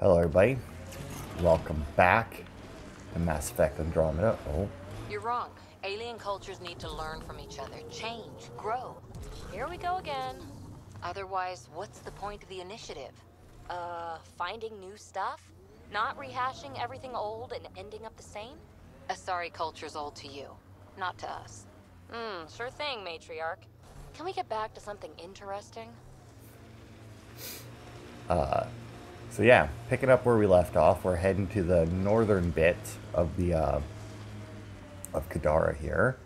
Hello everybody, welcome back to Mass Effect Andromeda. Oh, You're wrong. Alien cultures need to learn from each other, change, grow. Here we go again. Otherwise, what's the point of the initiative? Finding new stuff? Not rehashing everything old and ending up the same? A sorry culture's old to you, not to us. Sure thing, matriarch. Can we get back to something interesting? so yeah, picking up where we left off, we're heading to the northern bit of the of Kadara here.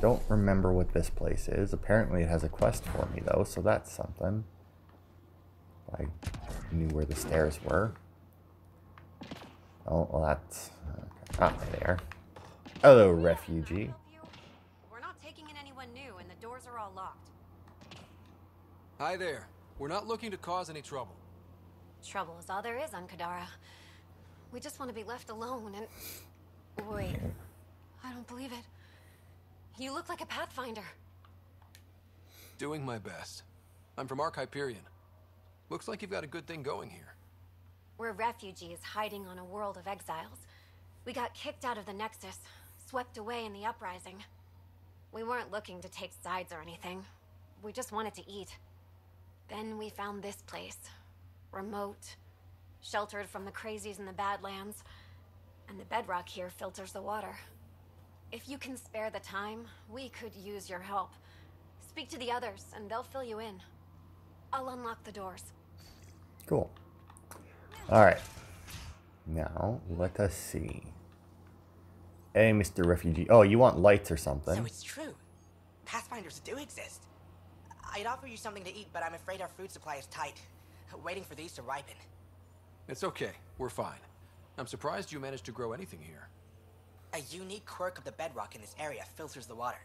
Don't remember what this place is. Apparently it has a quest for me though, so that's something. I knew where the stairs were. Oh, well that's... Ah, there. Hello, refugee. We're not taking in anyone new, and the doors are all locked. Hi there. We're not looking to cause any trouble. Trouble is all there is on Kadara. We just want to be left alone and... Wait. I don't believe it. You look like a Pathfinder. Doing my best. I'm from Hyperion. Looks like you've got a good thing going here. We're refugees hiding on a world of exiles. We got kicked out of the Nexus, swept away in the uprising. We weren't looking to take sides or anything. We just wanted to eat. Then we found this place. Remote, sheltered from the crazies in the Badlands, and the bedrock here filters the water. If you can spare the time, we could use your help. Speak to the others, and they'll fill you in. I'll unlock the doors. Cool. Alright. Now, let us see. Hey, Mr. Refugee. Oh, you want lights or something? So it's true. Pathfinders do exist. I'd offer you something to eat, but I'm afraid our food supply is tight. Waiting for these to ripen. It's okay. We're fine. I'm surprised you managed to grow anything here. A unique quirk of the bedrock in this area filters the water.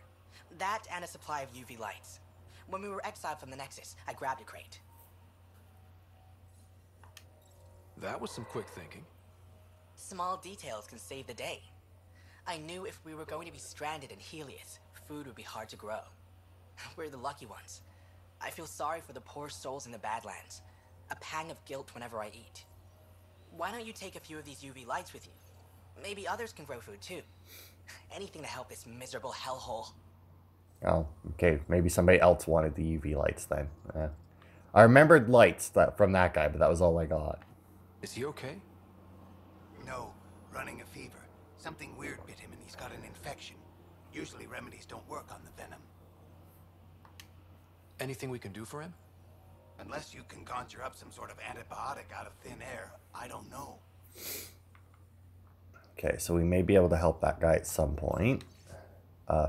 That and a supply of UV lights. When we were exiled from the Nexus, I grabbed a crate. That was some quick thinking. Small details can save the day. I knew if we were going to be stranded in Helios, food would be hard to grow. We're the lucky ones. I feel sorry for the poor souls in the Badlands. A pang of guilt whenever I eat. Why don't you take a few of these UV lights with you? Maybe others can grow food too. Anything to help this miserable hellhole. Oh, okay. Maybe somebody else wanted the UV lights then. I remembered lights from that guy, but that was all I got. Is he okay? No, running a fever. Something weird bit him and he's got an infection. Usually remedies don't work on the venom. Anything we can do for him? Unless you can conjure up some sort of antibiotic out of thin air, I don't know. Okay, so we may be able to help that guy at some point.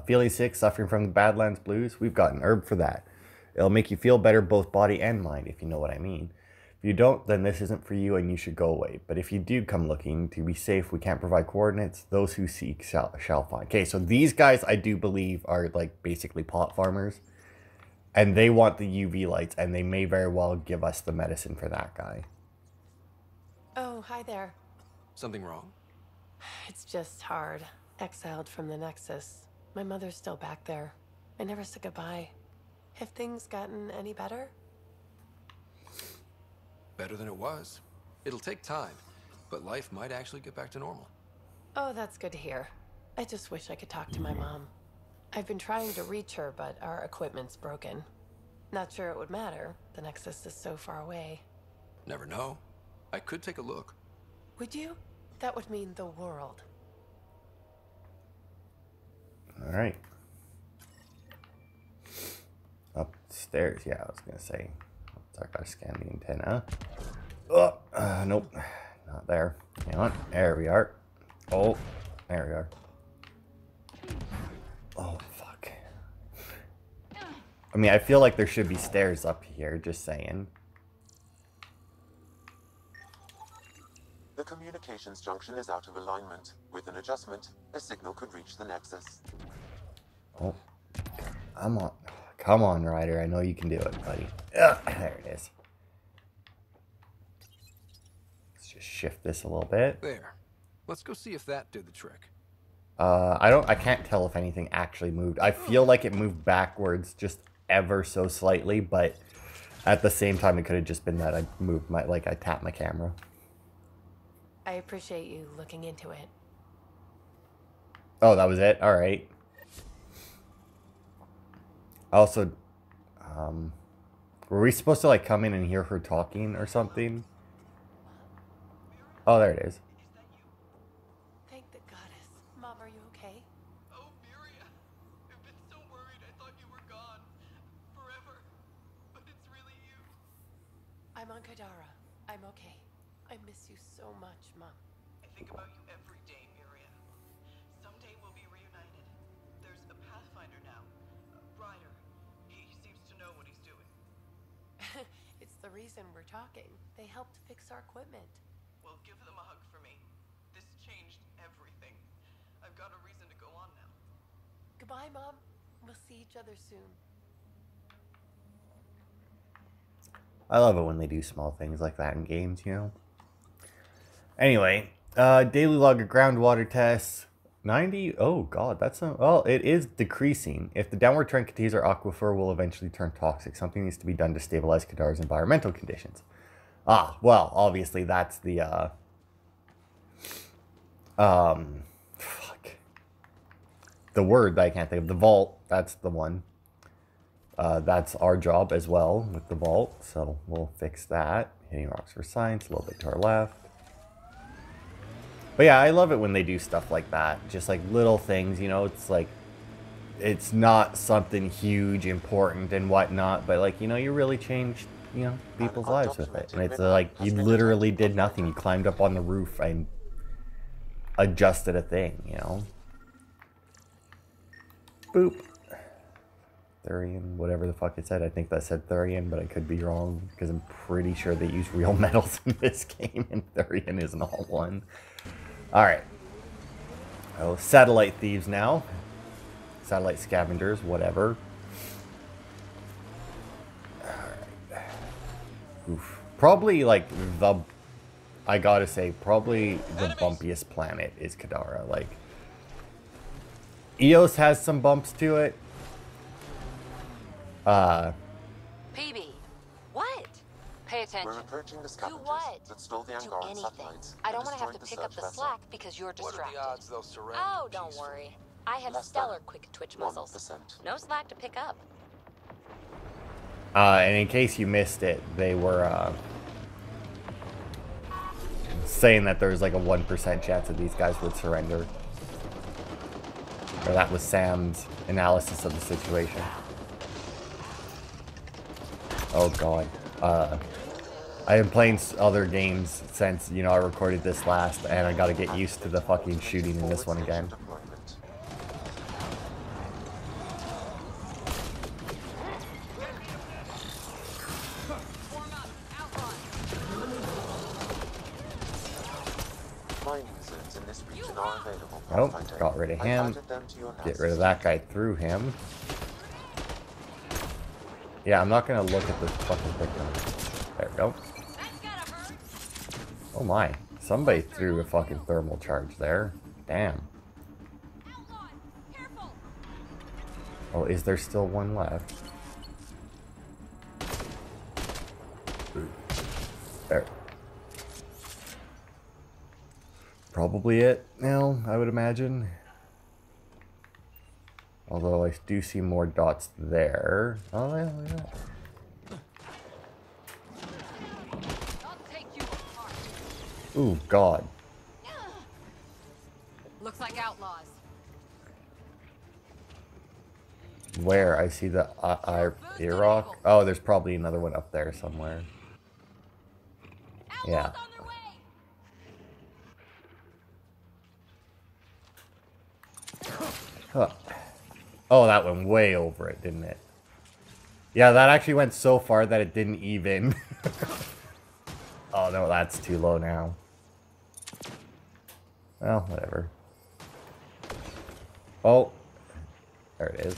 Feeling sick, suffering from the Badlands blues? We've got an herb for that. It'll make you feel better both body and mind, if you know what I mean. If you don't, then this isn't for you and you should go away. But if you do come looking, to be safe, we can't provide coordinates. Those who seek shall find. Okay, so these guys, I do believe, are like basically pot farmers. And they want the UV lights, and they may very well give us the medicine for that guy. Oh, hi there. Something wrong? It's just hard. Exiled from the Nexus. My mother's still back there. I never said goodbye. Have things gotten any better? Better than it was. It'll take time, but life might actually get back to normal. Oh, that's good to hear. I just wish I could talk to my mom. I've been trying to reach her, but our equipment's broken. Not sure it would matter. The Nexus is so far away. Never know. I could take a look. Would you? That would mean the world. All right. Upstairs, yeah, I was going to say. So I got to scan the antenna. Oh, nope. Not there. Hang on. There we are. Oh, there we are. Oh, fuck. I mean, I feel like there should be stairs up here, just saying. The communications junction is out of alignment. With an adjustment, a signal could reach the Nexus. Oh, come on. Come on, Ryder. I know you can do it, buddy. Ugh, there it is. Let's just shift this a little bit. There. Let's go see if that did the trick. I can't tell if anything actually moved. I feel like it moved backwards just ever so slightly, but At the same time, it could have just been that I moved my, like, I tapped my camera. I appreciate you looking into it. Oh, that was it? Alright. Also, were we supposed to, like, come in and hear her talking or something? Oh, there it is. Thank the goddess. Mom, are you okay? Oh, Miria. I've been so worried. I thought you were gone. Forever. But it's really you. I'm on Kadara. I'm okay. I miss you so much, Mom. I think about you every day, Miria. Someday we'll be reunited. There's a Pathfinder now. Ryder. He seems to know what he's doing. It's the reason we're talking. They helped fix our equipment. Well, give them a hug for me. This changed everything. I've got a reason to go on now. Goodbye, Mom. We'll see each other soon. I love it when they do small things like that in games, you know? Anyway, daily log of groundwater tests. 90? Oh, God, that's a... Well, it is decreasing. If the downward trend continues, our aquifer will eventually turn toxic. Something needs to be done to stabilize Kadara's environmental conditions. Ah, well, obviously that's the, fuck. The word that I can't think of. The vault, that's the one. That's our job as well with the vault, so we'll fix that. Hitting rocks for science, a little bit to our left. But yeah, I love it when they do stuff like that. Just like little things, you know, it's like, it's not something huge, important and whatnot, but like, you know, you really changed, you know, people's lives with it. And it's like, you literally did nothing. You climbed up on the roof and adjusted a thing, you know. Boop. Thurian, whatever the fuck it said. I think that said Thurian, but I could be wrong because I'm pretty sure they use real metals in this game and Thurian isn't all one. Alright. Oh, satellite thieves now. Satellite scavengers, whatever. Alright. Oof. Probably like the... I gotta say, probably the bumpiest planet is Kadara. Like, Eos has some bumps to it. PB, what? Pay attention. We're approaching the To scavengers what? that stole the To Angaran anything. satellites. I and don't want to have to destroyed pick up the search vessel. slack because you're What are distracted. the odds they'll surrender? Oh, don't peacefully? worry. I have Less stellar than quick twitch muscles. 1%. No slack to pick up. And in case you missed it, they were saying that there's like a 1% chance that these guys would surrender. Or that was Sam's analysis of the situation. Oh god. I have been playing other games since, you know, I recorded this last, and I gotta get used to the fucking shooting in this one again. Deployment. Mining zones in this region are available. Oh, Pathfinder. got rid of I've him. added them to your Get rid of that guy through him. Yeah, I'm not gonna look at the fucking victim. There we go. Oh my. Somebody threw a fucking thermal charge there. Damn. Oh, is there still one left? There. Probably it now, I would imagine. Although I do see more dots there. Oh, yeah, look at that. Ooh, God. Looks like outlaws. Where? I see the Iraq. Oh, there's probably another one up there somewhere. Yeah. Huh. Oh, that went way over it, didn't it? Yeah, that actually went so far that it didn't even. Oh, no, that's too low now. Well, whatever. Oh. There it is.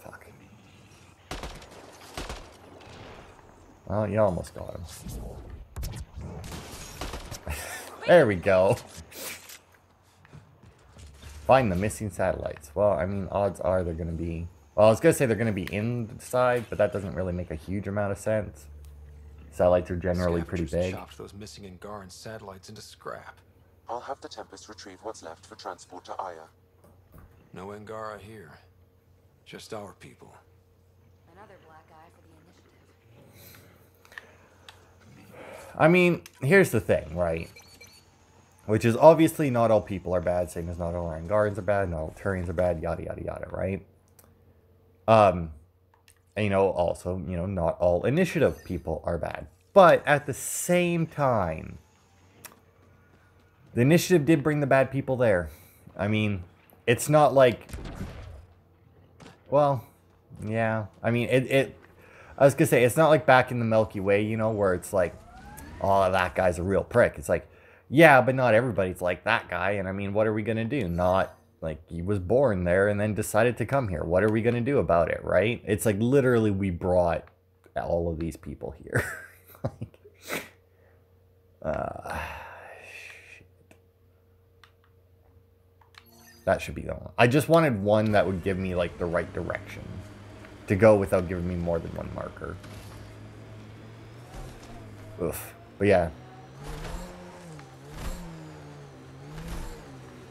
Fuck. Well, you almost got him. There we go. Find the missing satellites. Well, I mean, odds are they're going to be... Well, I was going to say they're going to be inside, but that doesn't really make a huge amount of sense. Satellites are generally pretty big. Chopped those missing Angaran satellites into scrap. I'll have the Tempest retrieve what's left for transport to Aya. No Angara here. Just our people. Another black eye for the initiative. I mean, here's the thing, right? Which is obviously not all people are bad, same as not all Angarans are bad, not all Turians are bad, yada yada yada, right? And, you know, also, you know, not all initiative people are bad. But at the same time, the initiative did bring the bad people there. I mean, it's not like... Well, yeah. I mean, I was gonna say, it's not like back in the Milky Way, you know, where it's like, oh, that guy's a real prick. It's like, yeah, but not everybody's like that guy. And I mean, what are we gonna do? Not like he was born there and then decided to come here. What are we gonna do about it, right? It's like literally we brought all of these people here. Like, shit. That should be the one. I just wanted one that would give me like the right direction to go without giving me more than one marker. Oof. But yeah.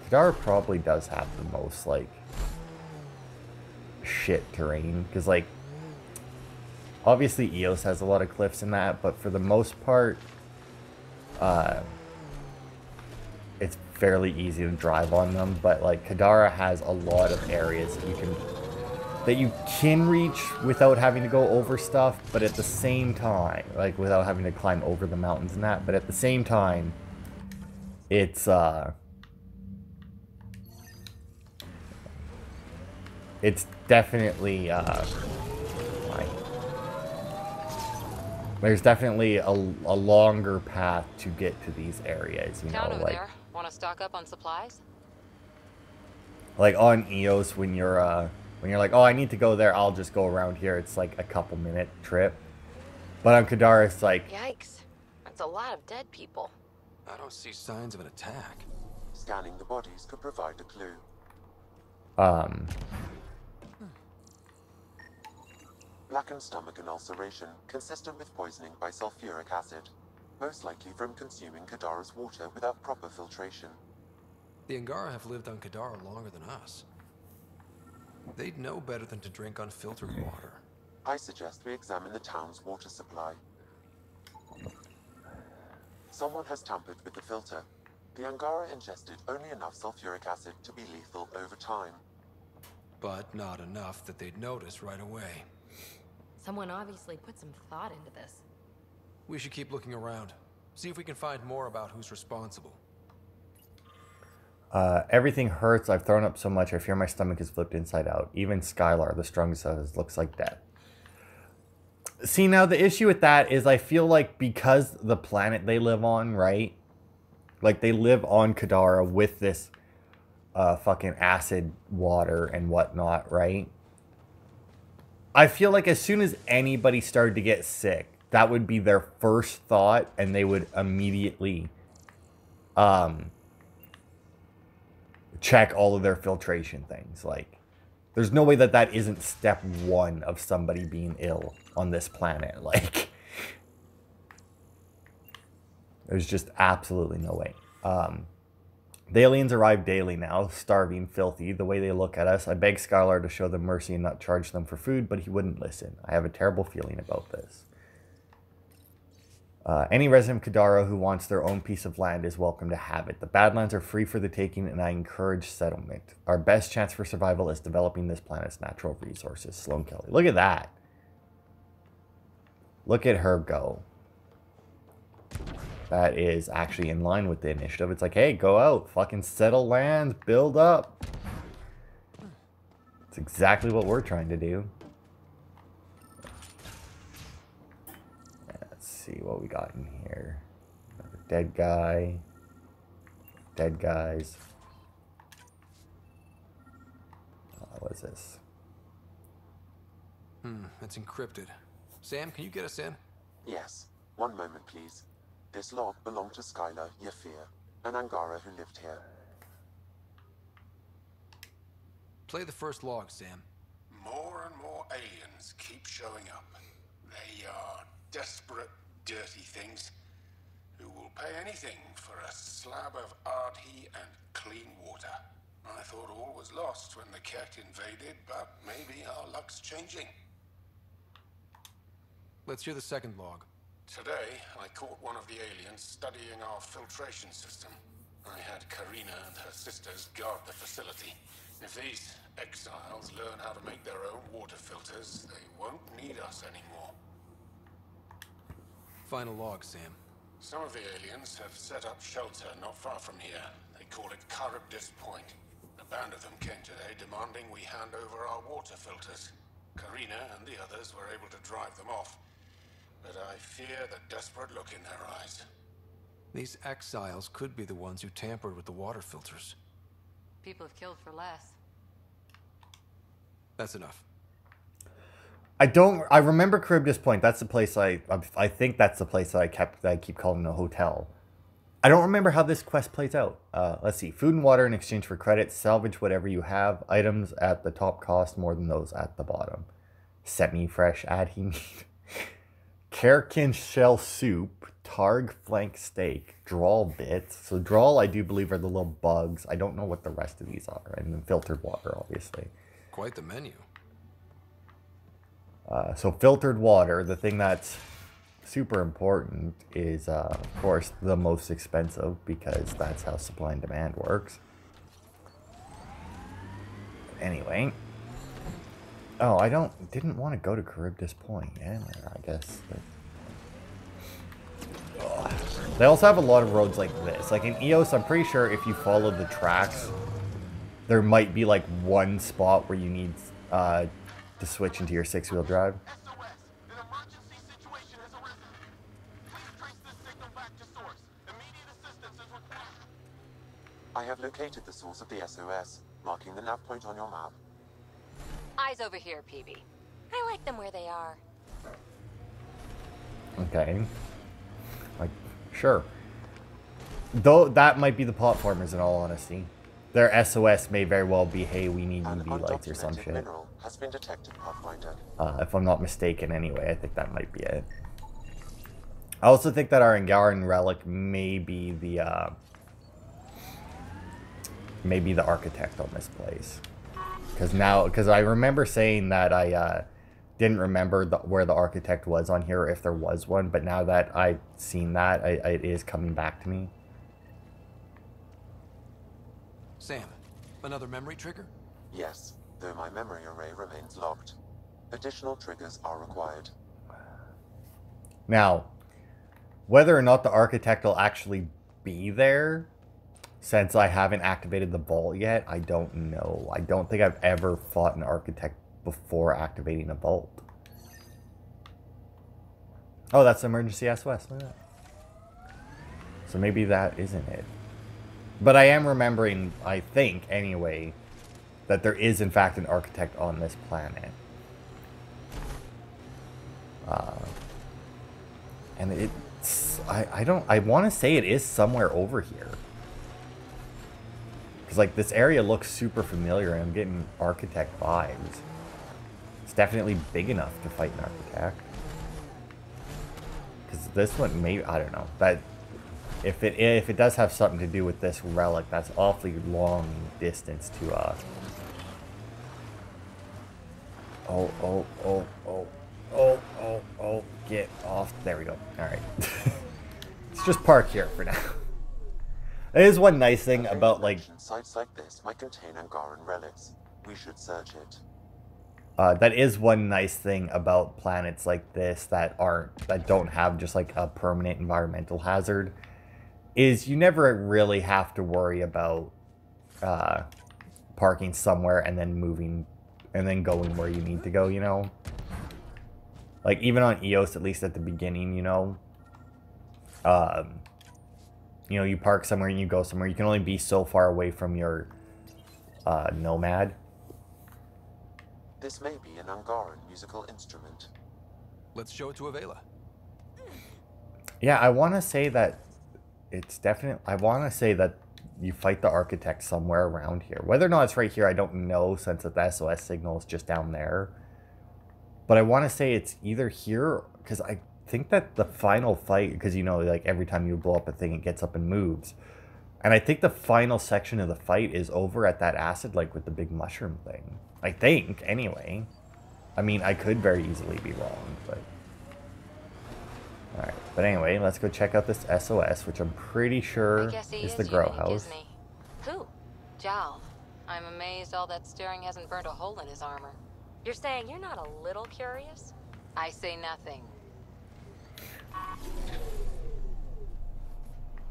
Kadara probably does have the most, like, shit terrain. Because, like, obviously Eos has a lot of cliffs in that, but for the most part, it's fairly easy to drive on them. But, like, Kadara has a lot of areas that you can reach without having to go over stuff, but at the same time, like, without having to climb over the mountains and that, but at the same time, it's definitely, there's definitely a longer path to get to these areas, you Down know, over like... there. Want to stock up on supplies? Like, on Eos, when you're like, oh, I need to go there, I'll just go around here, it's like a couple-minute trip. But on Kadara, it's like... Yikes. That's a lot of dead people. I don't see signs of an attack. Scanning the bodies could provide a clue. Blackened stomach and ulceration, consistent with poisoning by sulfuric acid. Most likely from consuming Kadara's water without proper filtration. The Angara have lived on Kadara longer than us. They'd know better than to drink unfiltered water. I suggest we examine the town's water supply. Someone has tampered with the filter. The Angara ingested only enough sulfuric acid to be lethal over time. But not enough that they'd notice right away. Someone obviously put some thought into this. We should keep looking around. See if we can find more about who's responsible. Everything hurts. I've thrown up so much, I fear my stomach is flipped inside out. Even Skylar, the strongest of us, looks like death. See, now the issue with that is I feel like because the planet they live on, right? Like, they live on Kadara with this fucking acid water and whatnot, right? I feel like as soon as anybody started to get sick, that would be their first thought, and they would immediately check all of their filtration things. Like, there's no way that that isn't step one of somebody being ill on this planet. Like, there's just absolutely no way. The aliens arrive daily now, starving, filthy, the way they look at us. I beg Skylar to show them mercy and not charge them for food, but he wouldn't listen. I have a terrible feeling about this. Any resident of Kadara who wants their own piece of land is welcome to have it. The Badlands are free for the taking, and I encourage settlement. Our best chance for survival is developing this planet's natural resources. Sloan Kelly. Look at that. Look at her go. That is actually in line with the initiative. It's like, hey, go out, fucking settle lands, build up. It's exactly what we're trying to do. Let's see what we got in here. Another dead guy. Dead guys. What is this? It's encrypted. Sam, can you get us in? Yes. One moment, please. This log belonged to Skylar Yafir. an Angara who lived here. Play the first log, Sam. More and more aliens keep showing up. They are desperate, dirty things who will pay anything for a slab of Ardhi and clean water. I thought all was lost when the Ket invaded, but maybe our luck's changing. Let's hear the second log. Today, I caught one of the aliens studying our filtration system. I had Karina and her sisters guard the facility. If these exiles learn how to make their own water filters, they won't need us anymore. Final log, Sam. Some of the aliens have set up shelter not far from here. They call it Charybdis Point. A band of them came today demanding we hand over our water filters. Karina and the others were able to drive them off, but I fear the desperate look in their eyes. These exiles could be the ones who tampered with the water filters. People have killed for less. That's enough. I remember Charybdis Point. That's the place I think that's the place that I keep calling a hotel. I don't remember how this quest plays out. Let's see. Food and water in exchange for credits. Salvage whatever you have. Items at the top cost more than those at the bottom. Semi-fresh adhi meat. Kerkin shell soup. Targ flank steak. Drawl bits. So drawl I do believe are the little bugs. I don't know what the rest of these are. And then filtered water, obviously. Quite the menu. So filtered water, the thing that's super important is, of course, the most expensive because that's how supply and demand works. Anyway. Oh, I didn't want to go to Charybdis Point. Yeah, I guess. Ugh. They also have a lot of roads like this. Like in EOS, I'm pretty sure if you follow the tracks, there might be like one spot where you need to switch into your 6-wheel drive. SOS! An emergency situation has arisen. Please trace this signal back to source. Immediate assistance is required. I have located the source of the SOS, marking the nav point on your map. Eyes over here, PB. I like them where they are. Okay. Like, sure. Though that might be the platformers in all honesty. Their SOS may very well be, hey, we need UV lights or some shit. Mineral has been detected, Pathfinder. If I'm not mistaken anyway, I think that might be it. I also think that our Angaran relic may be the architect on this place. Because I remember saying that I didn't remember where the architect was on here, if there was one, but now that I've seen that, it is coming back to me. Sam, another memory trigger? Yes, though my memory array remains locked. Additional triggers are required. Now, whether or not the architect will actually be there, since I haven't activated the vault yet, I don't know. I don't think I've ever fought an architect before activating a vault. Oh, that's emergency SOS. Look at that. So maybe that isn't it. But I am remembering, I think, anyway, that there is, in fact, an architect on this planet. And it's... I want to say it is somewhere over here. Because, like, this area looks super familiar, and I'm getting architect vibes. It's definitely big enough to fight an architect. Because this one, maybe... I don't know. That... If it does have something to do with this relic, that's awfully long distance to Oh, get off. There we go. Alright. Let's just park here for now. It is one nice thing about, like... Sites like this might contain Angaran relics. We should search it. That is one nice thing about planets like this that don't have just like a permanent environmental hazard. Is you never really have to worry about parking somewhere and then moving and then going where you need to go, you know? Like, even on EOS, at least at the beginning, you know? You park somewhere and you go somewhere. You can only be so far away from your Nomad. This may be an Angaran musical instrument. Let's show it to Avela. Yeah, I want to say that it's definitely... I want to say that you fight the architect somewhere around here. Whether or not it's right here, I don't know, since the SOS signal is just down there. But I want to say it's either here, because I think that the final fight, because you know, like every time you blow up a thing, it gets up and moves. And I think the final section of the fight is over at that acid lake with the big mushroom thing. I think, anyway. I mean, I could very easily be wrong, but... Alright, but anyway, let's go check out this SOS, which I'm pretty sure is the grow house. Who? Jal. I'm amazed all that staring hasn't burned a hole in his armor. You're saying you're not a little curious? I say nothing.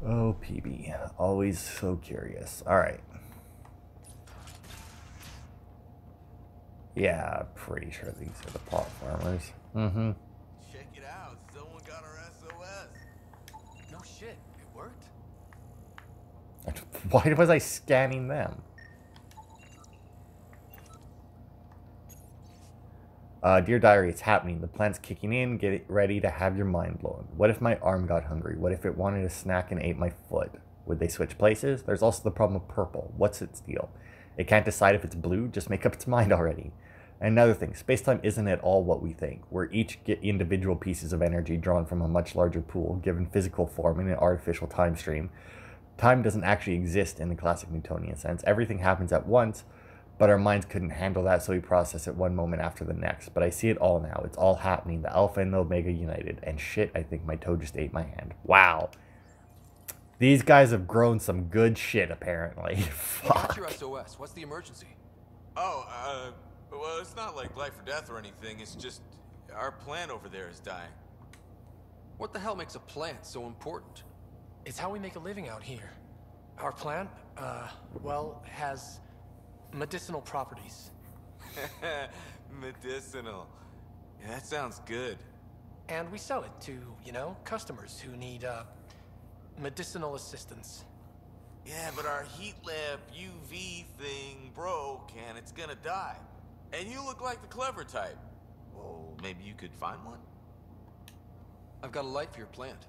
Oh, PB. Always so curious. Alright. Yeah, pretty sure these are the pot farmers. Mm-hmm. Check it out. Someone got our SOS. No shit. It worked? Why was I scanning them? Dear Diary, it's happening. The plan's kicking in. Get it ready to have your mind blown. What if my arm got hungry? What if it wanted a snack and ate my foot? Would they switch places? There's also the problem of purple. What's its deal? It can't decide if it's blue. Just make up its mind already. And another thing, space-time isn't at all what we think. We're each individual pieces of energy drawn from a much larger pool, given physical form in an artificial time stream. Time doesn't actually exist in the classic Newtonian sense. Everything happens at once, but our minds couldn't handle that, so we process it one moment after the next. But I see it all now. It's all happening. The Alpha and the Omega united. And shit, I think my toe just ate my hand. Wow. These guys have grown some good shit, apparently. Fuck. What's your SOS? What's the emergency? Oh, well, it's not like life or death or anything. It's just our plant over there is dying. What the hell makes a plant so important? It's how we make a living out here. Our plant, well, has medicinal properties. Medicinal. Yeah, that sounds good. And we sell it to, you know, customers who need, medicinal assistance. Yeah, but our heat lamp UV thing broke and it's gonna die. And you look like the clever type. Well, maybe you could find one? I've got a light for your plant.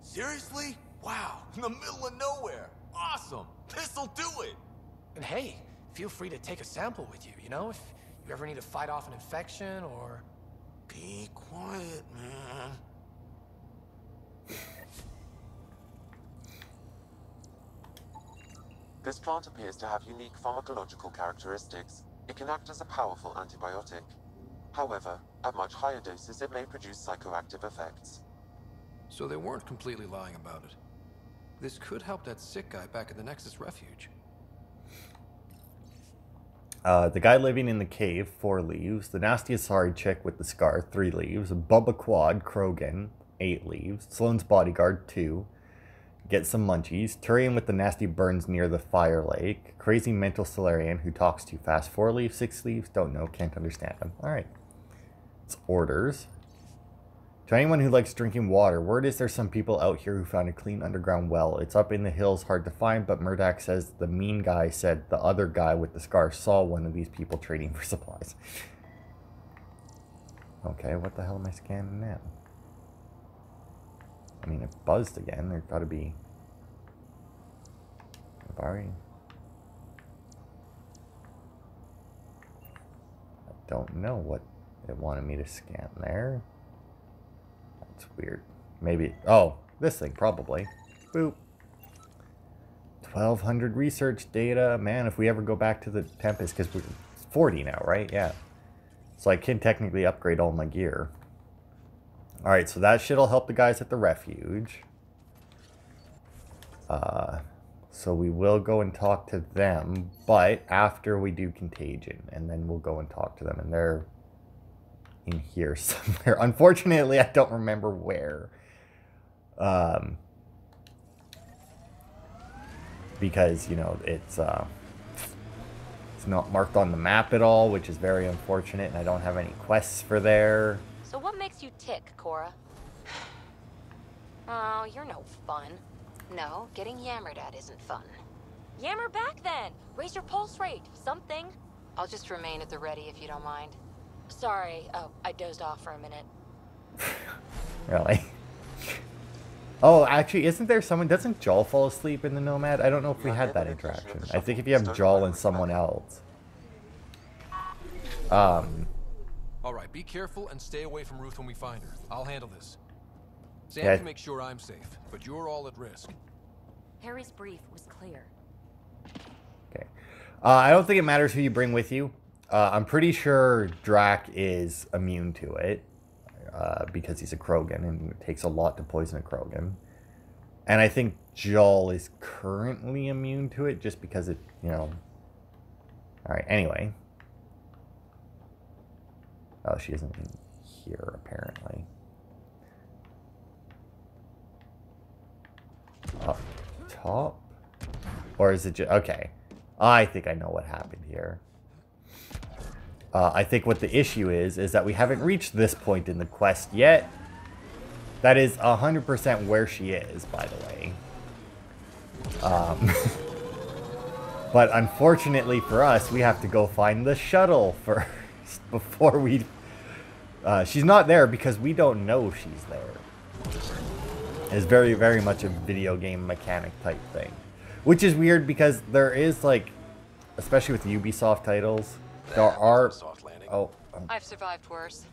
Seriously? Wow, in the middle of nowhere. Awesome. This'll do it. And hey, feel free to take a sample with you, you know, if you ever need to fight off an infection or... Be quiet, man. This plant appears to have unique pharmacological characteristics. It can act as a powerful antibiotic. However, at much higher doses it may produce psychoactive effects. So they weren't completely lying about it. This could help that sick guy back at the Nexus Refuge. The guy living in the cave, 4 leaves. The nasty Asari chick with the scar, 3 leaves. Bubba Quad, Krogan, 8 leaves. Sloane's bodyguard, 2. Get some munchies. Turian with the nasty burns near the fire lake. Crazy mental Solarian who talks too fast. 4 leaves, 6 leaves. Don't know, can't understand them. Alright. It's orders. To anyone who likes drinking water, word is there's some people out here who found a clean underground well. It's up in the hills, hard to find, but Murdoch says the mean guy said the other guy with the scar saw one of these people trading for supplies. Okay, what the hell am I scanning now? I mean, it buzzed again. There's got to be... I don't know what it wanted me to scan there. That's weird. Maybe... Oh, this thing, probably. Boop. 1,200 research data. Man, if we ever go back to the Tempest, because we're 40 now, right? Yeah. So I can technically upgrade all my gear. Alright, so that shit'll help the guys at the refuge. So we will go and talk to them, but after we do Contagion, and then we'll go and talk to them, and they're in here somewhere. Unfortunately, I don't remember where. Because, you know, it's not marked on the map at all, which is very unfortunate, and I don't have any quests for there. So what makes you tick, Cora? Oh, you're no fun. No, getting yammered at isn't fun. Yammer back then! Raise your pulse rate, something. I'll just remain at the ready if you don't mind. Sorry, oh, I dozed off for a minute. Really? Oh, actually, isn't there someone... Doesn't Joel fall asleep in the Nomad? I don't know if we had that interaction. I think if you have Joel and someone else... Alright, be careful and stay away from Ruth when we find her. I'll handle this. Sam Yeah. can make sure I'm safe, but you're all at risk. Harry's brief was clear. Okay. I don't think it matters who you bring with you. I'm pretty sure Drac is immune to it. Because he's a Krogan, and it takes a lot to poison a Krogan. And I think Joel is currently immune to it, just because it, you know... Alright, anyway. Oh, she isn't in here, apparently. Up top? Or is it just... Okay. I think I know what happened here. I think what the issue is that we haven't reached this point in the quest yet. That is 100% where she is, by the way. But unfortunately for us, we have to go find the shuttle first before we... she's not there because we don't know she's there. It's very, very much a video game mechanic type thing. Which is weird because there is, like, especially with Ubisoft titles, there are... Oh. I've survived worse.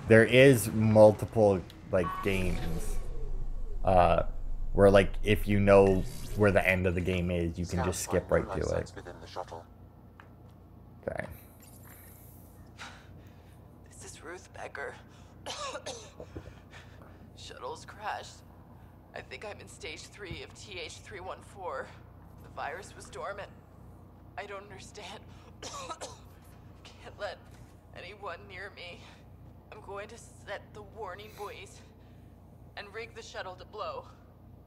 There is multiple, like, games where, like, if you know where the end of the game is, you can just skip right to it. Okay. This is Ruth Becker. Shuttle's crashed. I think I'm in stage 3 of TH314. The virus was dormant. I don't understand. Can't let anyone near me. I'm going to set the warning buoys and rig the shuttle to blow.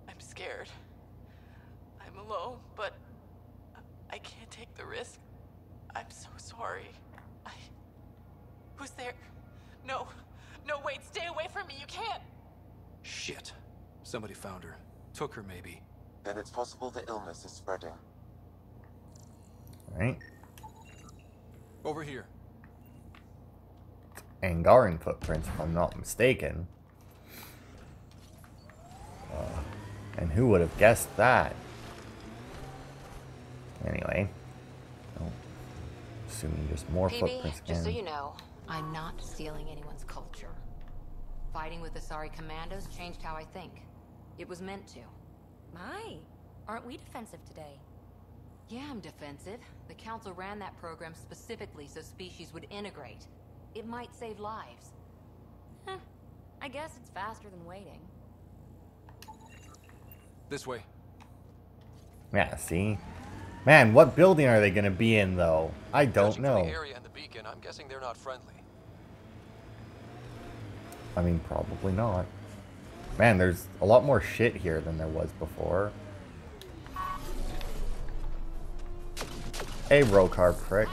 I'm scared. I'm alone, but I can't take the risk. I'm so sorry. Who's there? No, wait, stay away from me, you can't! Shit. Somebody found her. Took her, maybe. Then it's possible the illness is spreading. Right. Over here. Angaran footprints, if I'm not mistaken. And who would have guessed that? Anyway. Oh. Assuming just more footprints. Just so you know, I'm not stealing anyone's culture. Fighting with the Asari commandos changed how I think. It was meant to. My, aren't we defensive today? Yeah, I'm defensive. The Council ran that program specifically so species would integrate. It might save lives. I guess it's faster than waiting. This way. Yeah, see? Man, what building are they going to be in, though? I don't know. The area and the beacon, I'm guessing they're not friendly. I mean, probably not. Man, there's a lot more shit here than there was before. Hey, Rokar prick.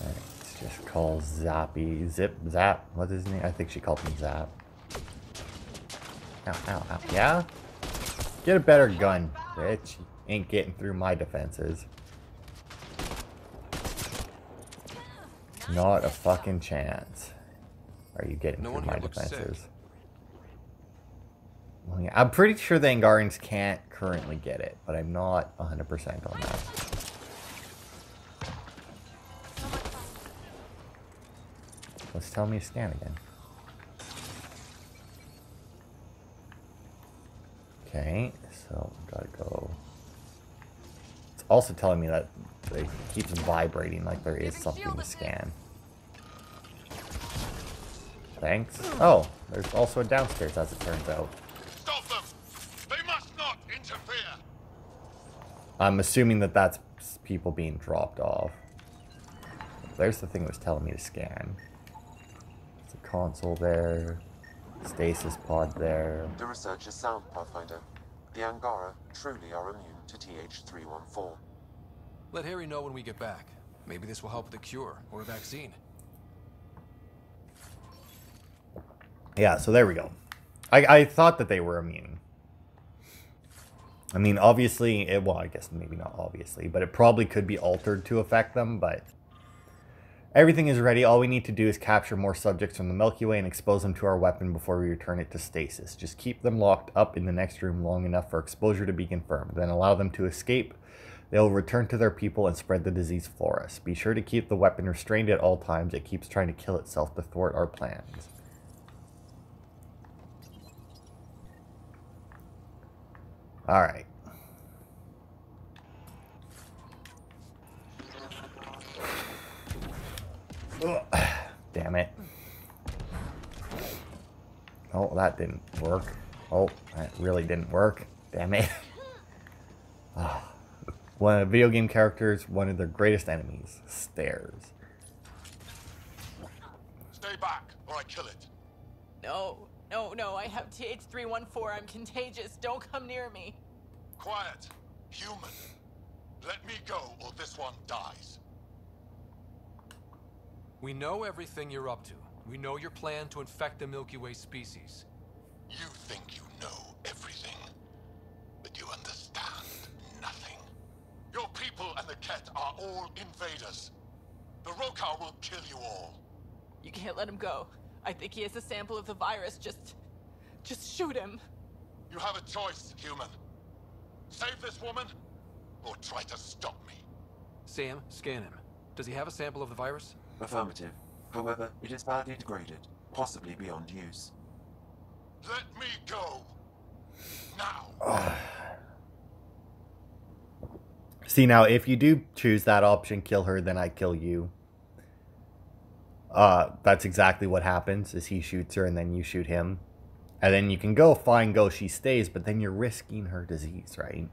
Let's just call Zappy. Zap. What is his name? I think she called him Zap. Ow, ow, ow. Yeah? Get a better gun, bitch. Ain't getting through my defenses. Not a fucking chance. Are you getting through my defenses? Well, yeah, I'm pretty sure the Angarans can't currently get it, but I'm not 100% on that. Let's tell me to scan again. Okay, so gotta go. It's also telling me that it keeps vibrating like there is something to scan. Thanks. Oh, there's also a downstairs, as it turns out. Stop them! They must not interfere! I'm assuming that that's people being dropped off. There's the thing that was telling me to scan. There's a console there. Stasis pod there. The research is sound, Pathfinder. The Angara truly are immune to TH314. Let Harry know when we get back. Maybe this will help with a cure or a vaccine. Yeah, so there we go. I thought that they were immune. I mean, obviously, well, I guess maybe not obviously, but it probably could be altered to affect them, but everything is ready. All we need to do is capture more subjects from the Milky Way and expose them to our weapon before we return it to stasis. Just keep them locked up in the next room long enough for exposure to be confirmed, then allow them to escape. They will return to their people and spread the disease for us. Be sure to keep the weapon restrained at all times. It keeps trying to kill itself to thwart our plans. Alright. Damn it. Oh, that didn't work. Oh, that really didn't work. Damn it. One of the video game characters, one of their greatest enemies, stairs. Stay back, or I kill it. No, no, I have TH314. I'm contagious. Don't come near me. Quiet. Human. Let me go, or this one dies. We know everything you're up to. We know your plan to infect the Milky Way species. You think you know everything, but you understand nothing. Your people and the Ket are all invaders. The Rokar will kill you all. You can't let him go. I think he has a sample of the virus. Just shoot him. You have a choice, human. Save this woman, or try to stop me. Sam, scan him. Does he have a sample of the virus? Affirmative. However, it is badly degraded, possibly beyond use. Let me go. Now. See, now, if you do choose that option, kill her, then I kill you. That's exactly what happens, is he shoots her and then you shoot him. And then you can go, fine, go, she stays, but then you're risking her disease, right?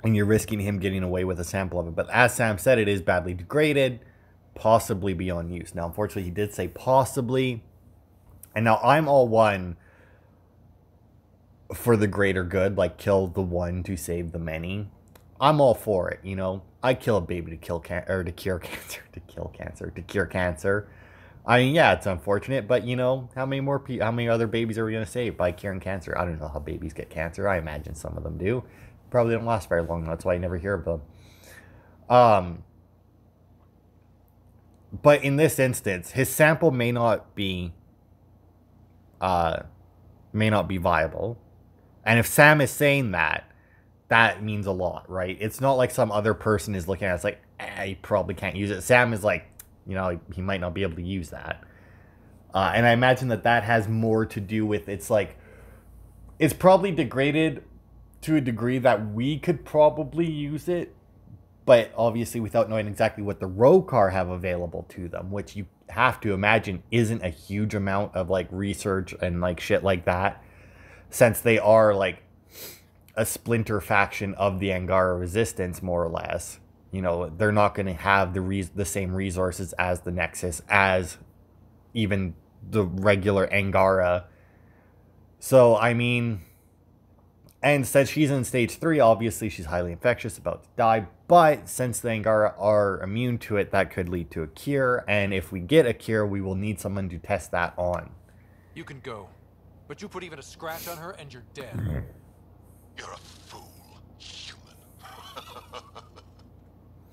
And you're risking him getting away with a sample of it. But as Sam said, it is badly degraded, possibly beyond use. Now, unfortunately, he did say possibly. And now I'm all one for the greater good, like kill the one to save the many. I'm all for it, you know. I kill a baby to kill to cure cancer. I mean, yeah, it's unfortunate, but you know, how many other babies are we gonna save by curing cancer? I don't know how babies get cancer. I imagine some of them do. Probably don't last very long. That's why you never hear of them. But in this instance, his sample may not be viable. And if Sam is saying that, that means a lot, right? It's not like some other person is looking at it, it's like, he probably can't use it. Sam is like, you know, he might not be able to use that. And I imagine that has more to do with, it's like, it's probably degraded to a degree that we could probably use it, but obviously without knowing exactly what the Rokar have available to them, which you have to imagine isn't a huge amount of like research and like shit like that, since they are like a splinter faction of the Angara resistance, more or less. You know, they're not going to have the same resources as the Nexus, as even the regular Angara. So, I mean, and since she's in stage 3, obviously she's highly infectious, about to die. But since the Angara are immune to it, that could lead to a cure. And if we get a cure, we will need someone to test that on. You can go. But you put even a scratch on her and you're dead. You're a fool, human.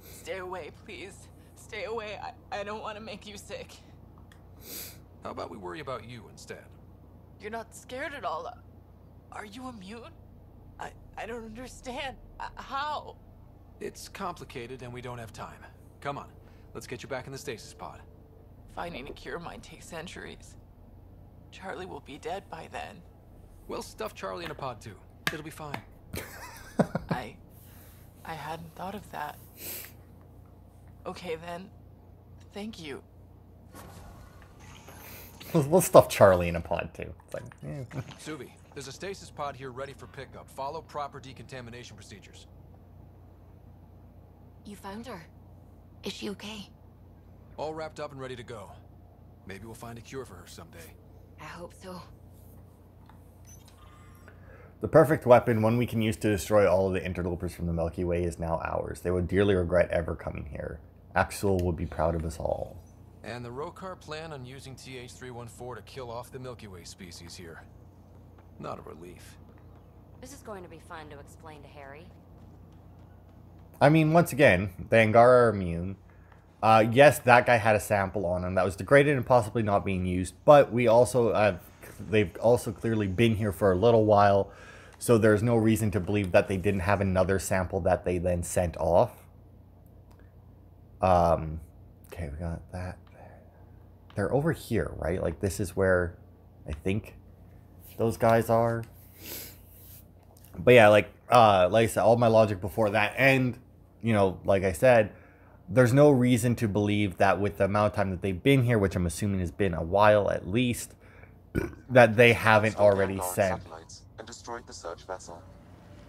Stay away, please. Stay away. I don't want to make you sick. How about we worry about you instead? You're not scared at all. Are you immune? I don't understand. How? It's complicated and we don't have time. Come on, let's get you back in the stasis pod. Finding a cure might take centuries. Charlie will be dead by then. We'll stuff Charlie in a pod too. It'll be fine. I hadn't thought of that. Okay then. Thank you. We'll stuff Charlie in a pod too. It's like, yeah. Suvi, there's a stasis pod here ready for pickup. Follow proper decontamination procedures. You found her. Is she okay? All wrapped up and ready to go. Maybe we'll find a cure for her someday. I hope so. The perfect weapon, one we can use to destroy all of the interlopers from the Milky Way, is now ours. They would dearly regret ever coming here. Axel would be proud of us all. And the Rokar plan on using TH314 to kill off the Milky Way species here. Not a relief. This is going to be fun to explain to Harry. I mean, once again, the Angara are immune. Yes, that guy had a sample on him that was degraded and possibly not being used, but we also they've also clearly been here for a little while, so there's no reason to believe that they didn't have another sample that they then sent off. Okay, we got that. They're over here, right? Like, this is where I think those guys are. But yeah, like I said, all my logic before that, and, you know, like I said, there's no reason to believe that with the amount of time that they've been here, which I'm assuming has been a while at least, that they haven't already sent. And destroyed the search vessel.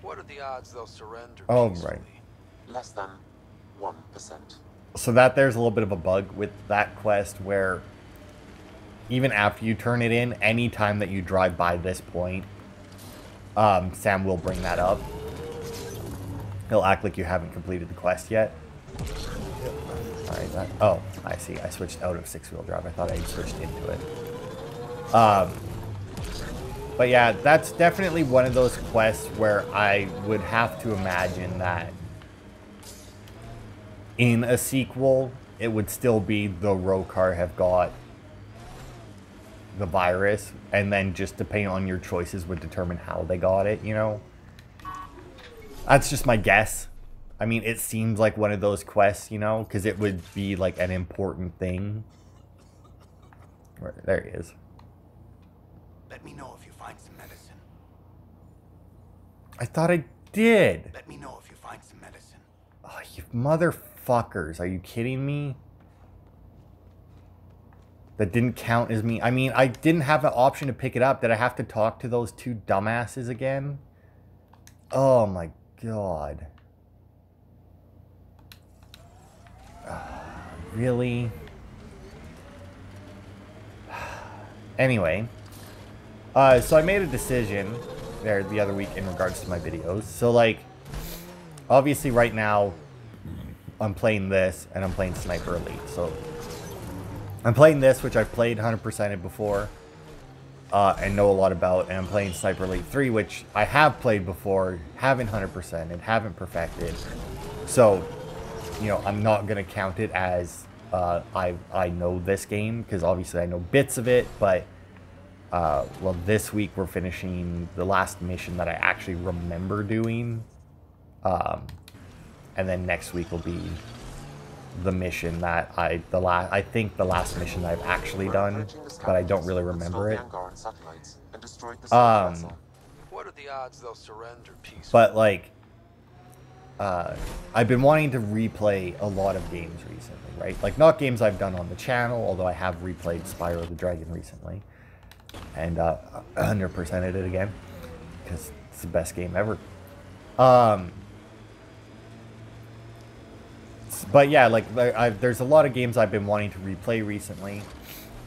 What are the odds they'll surrender Oh, peacefully? right. Less than 1%. So that there's a little bit of a bug with that quest where even after you turn it in, any time that you drive by this point, Sam will bring that up. He'll act like you haven't completed the quest yet. Alright, oh, I see. I switched out of 6-wheel drive. I thought I switched into it. But yeah, that's definitely one of those quests where I would have to imagine that in a sequel, it would still be the Rokar have got the virus, and then just depending on your choices would determine how they got it, you know? That's just my guess. I mean, it seems like one of those quests, you know, because it would be like an important thing. There he is. Let me know if you find some medicine. I thought I did. Let me know if you find some medicine. Oh, you motherfuckers. Are you kidding me? That didn't count as me. I mean, I didn't have an option to pick it up. Did I have to talk to those two dumbasses again? Oh my god. Really? Anyway. So I made a decision there the other week in regards to my videos. So, like, obviously right now, I'm playing this, and I'm playing Sniper Elite. So, I'm playing this, which I've played 100%ed before, and know a lot about, and I'm playing Sniper Elite 3, which I have played before, haven't 100%ed, haven't perfected. So, you know, I'm not going to count it as I know this game, because obviously I know bits of it, but, well, this week we're finishing the last mission that I actually remember doing, and then next week will be the mission that I think the last mission that I've actually done, but I don't really remember it. What are the odds they'll surrender peacefully? But like, I've been wanting to replay a lot of games recently, right? Like, not games I've done on the channel, although I have replayed Spyro the Dragon recently, and 100%ed it again because it's the best game ever. But yeah, like, there's a lot of games I've been wanting to replay recently,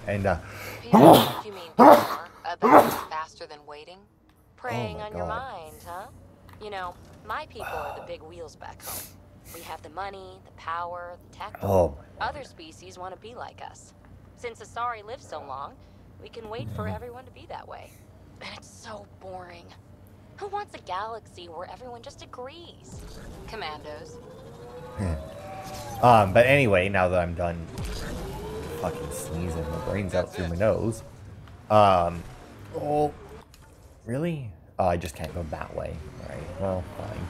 and You mean more about faster than waiting? Preying on your mind, huh? You know, my people are the big wheels back home. We have the money, the power, the tech. Oh. Other species want to be like us. Since Asari live so long, we can wait for everyone to be that way. And it's so boring. Who wants a galaxy where everyone just agrees? Commandos. But anyway, now that I'm done fucking sneezing my brains out through my nose. Oh, really? Oh, I just can't go that way. Alright, well, fine.